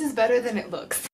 is better than it looks.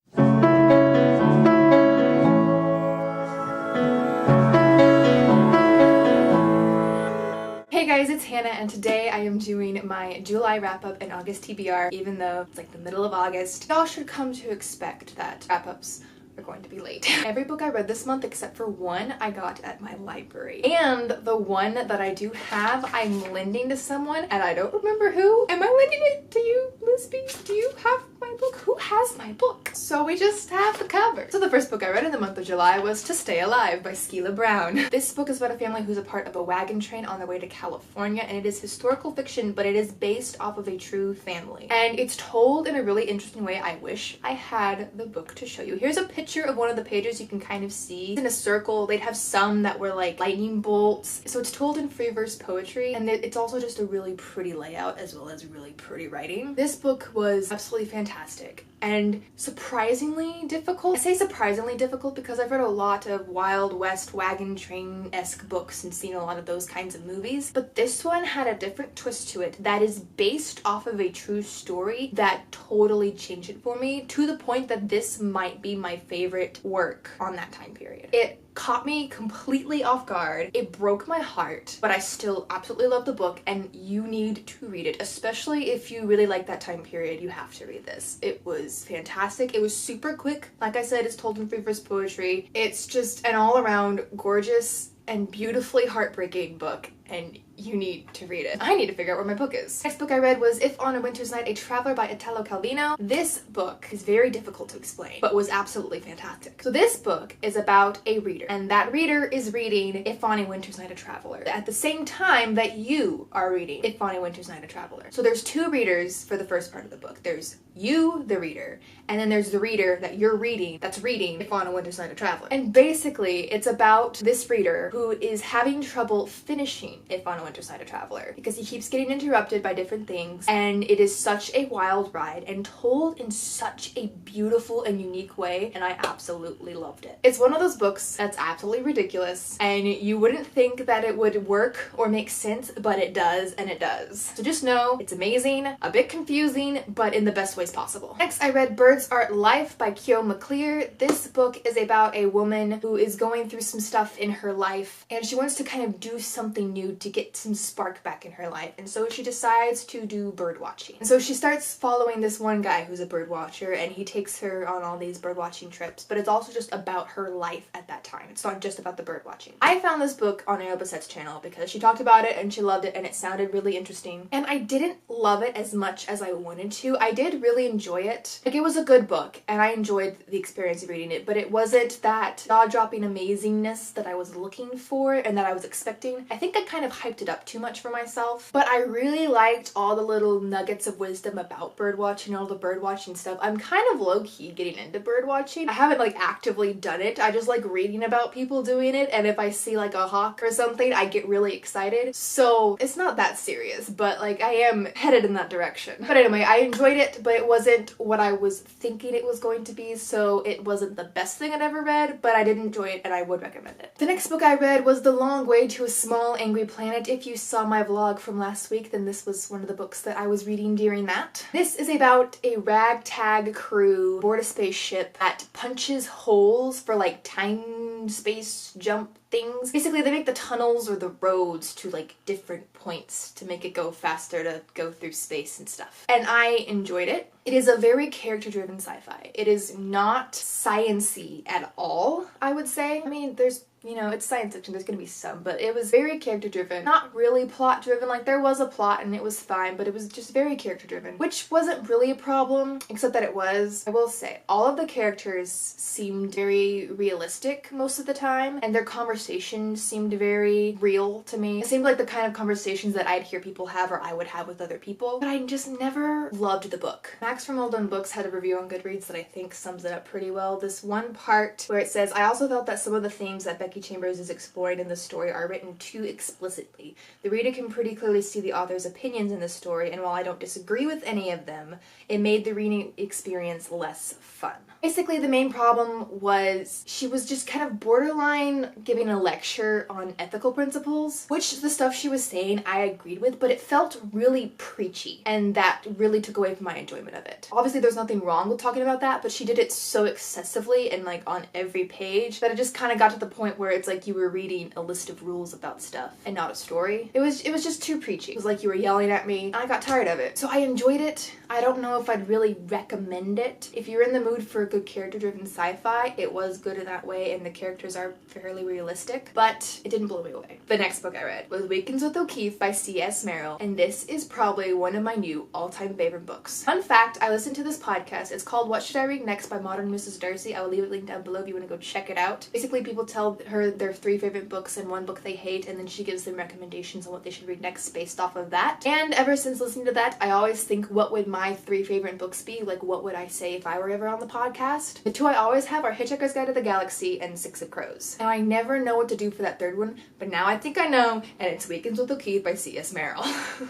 Hey guys, it's Hannah, and today I am doing my July wrap-up and August TBR. Even though it's like the middle of August, y'all should come to expect that wrap-ups are going to be late. Every book I read this month except for one I got at my library. And the one that I do have, I'm lending to someone, and I don't remember who. Am I lending it to you, Lisby? Do you have my book? Who has my book? So we just have the cover. So the first book I read in the month of July was To Stay Alive by Skeela Brown. This book is about a family who's a part of a wagon train on their way to California, and it is historical fiction, but it is based off of a true family. And it's told in a really interesting way. I wish I had the book to show you. Here's a picture of one of the pages. You can kind of see in a circle. They'd have some that were like lightning bolts. So it's told in free verse poetry, and it's also just a really pretty layout as well as really pretty writing. This book was absolutely fantastic and surprisingly difficult. I say surprisingly difficult because I've read a lot of Wild West wagon train-esque books and seen a lot of those kinds of movies, but this one had a different twist to it that is based off of a true story that totally changed it for me, to the point that this might be my favorite work on that time period. It caught me completely off guard. It broke my heart, but I still absolutely love the book, and you need to read it. Especially if you really like that time period, you have to read this. It was fantastic. It was super quick. Like I said, it's told in free verse poetry. It's just an all-around gorgeous and beautifully heartbreaking book, and you need to read it. I need to figure out where my book is. Next book I read was If on a Winter's Night, A Traveler by Italo Calvino. This book is very difficult to explain, but was absolutely fantastic. So this book is about a reader, and that reader is reading If on a Winter's Night, A Traveler at the same time that you are reading If on a Winter's Night, A Traveler. So there's two readers for the first part of the book. There's you, the reader, and then there's the reader that you're reading that's reading If on a Winter's Night, A Traveler. And basically it's about this reader who is having trouble finishing If on a Winter's Night, A Traveler because he keeps getting interrupted by different things, and it is such a wild ride and told in such a beautiful and unique way, and I absolutely loved it. It's one of those books that's absolutely ridiculous, and you wouldn't think that it would work or make sense, but it does, and it does. So just know it's amazing, a bit confusing, but in the best ways possible. Next I read Birds Art Life by Kyo McClear. This book is about a woman who is going through some stuff in her life, and she wants to kind of do something new to get some spark back in her life, and so she decides to do bird watching. And so she starts following this one guy who's a bird watcher, and he takes her on all these bird watching trips, but it's also just about her life at that time. It's not just about the bird watching. I found this book on Ariel Bassette's channel because she talked about it and she loved it and it sounded really interesting, and I didn't love it as much as I wanted to. I did really enjoy it. Like, it was a good book and I enjoyed the experience of reading it, but it wasn't that jaw-dropping amazingness that I was looking for and that I was expecting. I think I kind of hyped it up too much for myself, but I really liked all the little nuggets of wisdom about birdwatching, all the birdwatching stuff. I'm kind of low-key getting into birdwatching. I haven't like actively done it. I just like reading about people doing it, and if I see like a hawk or something, I get really excited. So it's not that serious, but like I am headed in that direction. But anyway, I enjoyed it, but it wasn't what I was thinking it was going to be, so it wasn't the best thing I'd ever read, but I did enjoy it and I would recommend it. The next book I read was The Long Way to a Small Angry Planet. If you saw my vlog from last week, then this was one of the books that I was reading during that. This is about a ragtag crew aboard a spaceship that punches holes for like time space jump things. Basically, they make the tunnels or the roads to like different points to make it go faster to go through space and stuff. And I enjoyed it. It is a very character-driven sci-fi. It is not science-y at all, I would say. I mean, there's, you know, it's science fiction, there's gonna be some, but it was very character-driven. Not really plot-driven, like there was a plot and it was fine, but it was just very character-driven, which wasn't really a problem, except that it was. I will say, all of the characters seemed very realistic most of the time, and their conversations seemed very real to me. It seemed like the kind of conversations that I'd hear people have or I would have with other people, but I just never loved the book. Max from All Done Books had a review on GOODREADS that I think sums it up pretty well. This one part where it says, I also felt that some of the themes that Becky Becky Chambers is exploring in the story are written too explicitly. The reader can pretty clearly see the author's opinions in the story, and while I don't disagree with any of them, it made the reading experience less fun. Basically, the main problem was she was just kind of borderline giving a lecture on ethical principles, which the stuff she was saying I agreed with, but it felt really preachy, and that really took away from my enjoyment of it. Obviously, there's nothing wrong with talking about that, but she did it so excessively and like on every page that it just kind of got to the point where it's like you were reading a list of rules about stuff and not a story. It was just too preachy. It was like you were yelling at me, and I got tired of it. So I enjoyed it. I don't know if I'd really recommend it. If you're in the mood for a good character-driven sci-fi, it was good in that way, and the characters are fairly realistic, but it didn't blow me away. The next book I read was Weekends with O'Keefe by C.S. Merrill, and this is probably one of my new all-time favorite books. Fun fact, I listened to this podcast. It's called What Should I Read Next by Modern Mrs. Darcy. I will leave it linked down below if you want to go check it out. Basically, people tell her their 3 favorite books and 1 book they hate, and then she gives them recommendations on what they should read next based off of that. And ever since listening to that, I always think, what would my 3 favorite books be? Like, what would I say if I were ever on the podcast? The 2 I always have are Hitchhiker's Guide to the Galaxy and Six of Crows. And I never know what to do for that 3rd one, but now I think I know, and it's Weekends with O'Keefe by C.S. Merrill.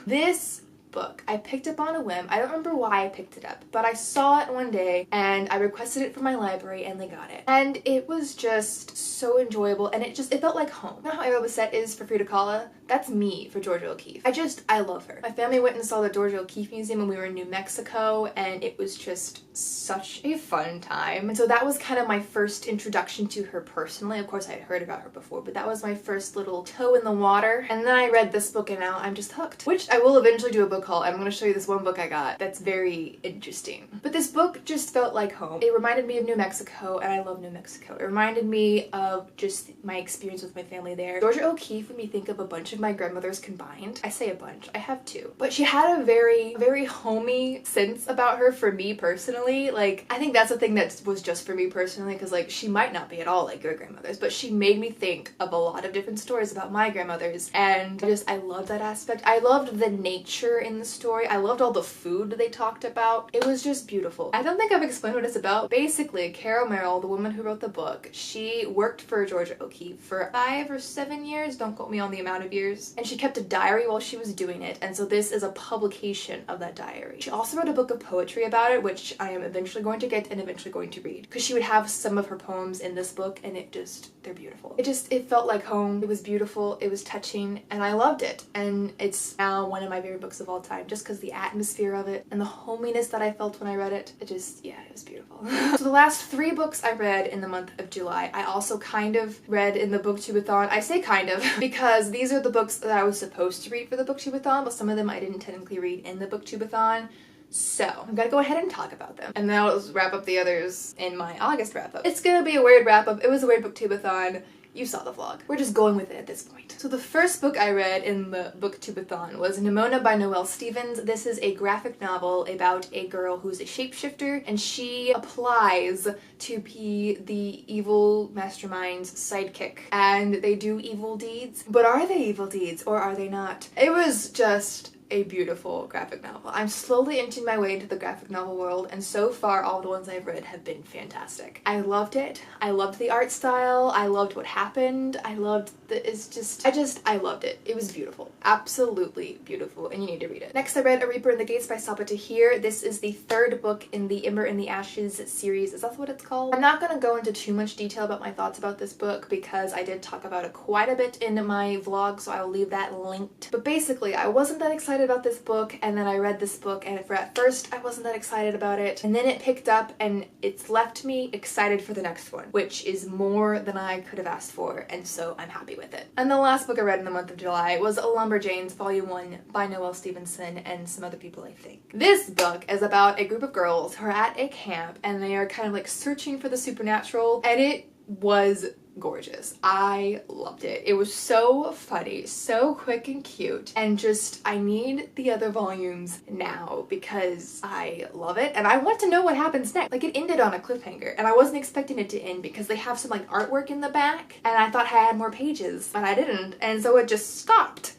This book I picked up on a whim. I don't remember why I picked it up, but I saw it one day and I requested it from my library and they got it. And it was just so enjoyable, and it felt like home. You know how Ariel Bissett is for Frida Kahlo? That's me for Georgia O'Keeffe. I love her. My family went and saw the Georgia O'Keeffe Museum when we were in New Mexico, and it was just such a fun time. And so that was kind of my first introduction to her personally. Of course, I had heard about her before, but that was my first little toe in the water. And then I read this book and now I'm just hooked, which I will eventually do a book haul. I'm going to show you this one book I got that's very interesting. But this book just felt like home. It reminded me of New Mexico, and I love New Mexico. It reminded me of just my experience with my family there. Georgia O'Keeffe made me think of a bunch of my grandmothers combined. I say a bunch, I have 2. But she had a very homey sense about her for me personally. Like, I think that's the thing that was just for me personally, because like she might not be at all like your grandmothers, but she made me think of a lot of different stories about my grandmothers, and I loved that aspect. I loved the nature in the story. I loved all the food they talked about. It was just beautiful. I don't think I've explained what it's about. Basically, Carol Merrill, the woman who wrote the book, she worked for Georgia O'Keeffe for 5 or 7 years, don't quote me on the amount of years, and she kept a diary while she was doing it, and so this is a publication of that diary. She also wrote a book of poetry about it, which I am eventually going to get and eventually going to read, because she would have some of her poems in this book, and they're beautiful. It felt like home. It was beautiful, it was touching, and I loved it, and it's now one of my favorite books of all time, just because the atmosphere of it and the hominess that I felt when I read it, it was beautiful. So the last 3 books I read in the month of July, I also kind of read in the booktubeathon. I say kind of because these are the books that I was supposed to read for the booktubeathon, but some of them I didn't technically read in the booktubeathon. So I'm gonna go ahead and talk about them, and then I'll wrap up the others in my August wrap up. It's gonna be a weird wrap up. It was a weird booktubeathon. You saw the vlog. We're just going with it at this point. So the first book I read in the booktubeathon was Nimona by Noelle Stephens. This is a graphic novel about a girl who's a shapeshifter, and she applies to be the evil mastermind's sidekick, and they do evil deeds. But are they evil deeds or are they not? It was just a beautiful graphic novel. I'm slowly inching my way into the graphic novel world, and so far all the ones I've read have been fantastic. I loved it. I loved the art style. I loved what happened. I loved I loved it. It was beautiful. Absolutely beautiful, and you need to read it. Next I read A Reaper in the Gates by Sapa Tahir. This is the 3rd book in the Ember in the Ashes series. Is that what it's called? I'm not gonna go into too much detail about my thoughts about this book because I did talk about it quite a bit in my vlog, so I'll leave that linked. But basically, I wasn't that excited about this book, and then I read this book, and at first I wasn't that excited about it, and then it picked up and it's left me excited for the next one, which is more than I could have asked for, and so I'm happy with it. And the last book I read in the month of July was Lumberjanes Volume 1 by Noelle Stevenson and some other people, I think. This book is about a group of girls who are at a camp, and they are kind of like searching for the supernatural, and it was gorgeous. I loved it. It was so funny, so quick and cute, and just I need the other volumes now because I love it and I want to know what happens next. Like, it ended on a cliffhanger and I wasn't expecting it to end because they have some like artwork in the back, and I thought I had more pages, but I didn't, and so it just stopped.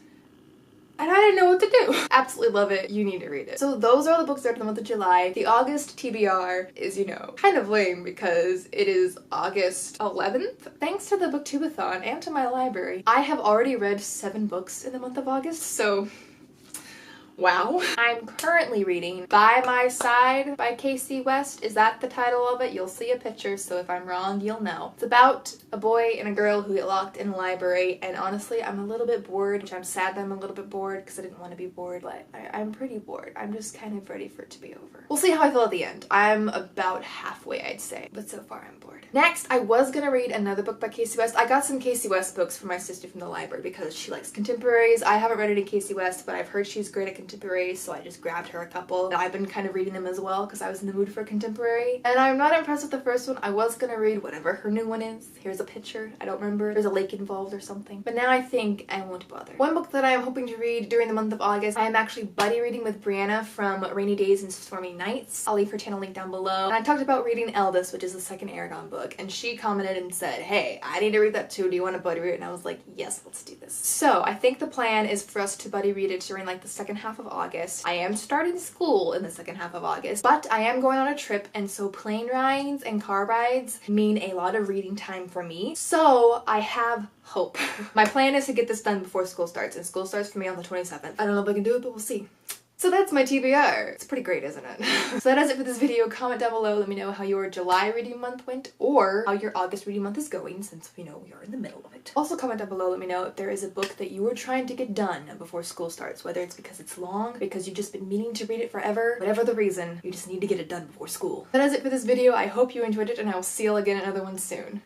and I didn't know what to do. Absolutely love it. You need to read it. So those are all the books that are in the month of July. The August TBR is, you know, kind of lame because it is August 11th. Thanks to the booktubeathon and to my library, I have already read 7 books in the month of August, so wow. I'm currently reading By My Side by Casey West. Is that the title of it? You'll see a picture, so if I'm wrong, you'll know. It's about a boy and a girl who get locked in a library, and honestly, I'm a little bit bored, which I'm sad that I'm a little bit bored because I didn't want to be bored, but I'm pretty bored. I'm just kind of ready for it to be over. We'll see how I feel at the end. I'm about halfway, I'd say, but so far I'm bored. Next, I was gonna read another book by Casey West. I got some Casey West books for my sister from the library because she likes contemporaries. I haven't read any Casey West, but I've heard she's great at contemporary, so I just grabbed her a couple. And I've been kind of reading them as well because I was in the mood for contemporary. And I'm not impressed with the first one. I was gonna read whatever her new one is. Here's a picture. I don't remember. There's a lake involved or something. But now I think I won't bother. One book that I am hoping to read during the month of August, I am actually buddy reading with Brianna from Rainy Days and Stormy Nights. I'll leave her channel link down below. And I talked about reading Elvis, which is the second Aragon book, and she commented and said, hey, I need to read that too. Do you want to buddy read it? And I was like, yes, let's do this. So I think the plan is for us to buddy read it during like the second half of August. I am starting school in the second half of August, but I am going on a trip, and so plane rides and car rides mean a lot of reading time for me. So I have hope. My plan is to get this done before school starts, and school starts for me on the 27th. I don't know if I can do it, but we'll see. So that's my TBR. It's pretty great, isn't it? So that is it for this video. Comment down below. Let me know how your July reading month went or how your August reading month is going, since we know we are in the middle of it. Also comment down below. Let me know if there is a book that you are trying to get done before school starts, whether it's because it's long, because you've just been meaning to read it forever, whatever the reason, you just need to get it done before school. That is it for this video. I hope you enjoyed it, and I will see you again in another one soon.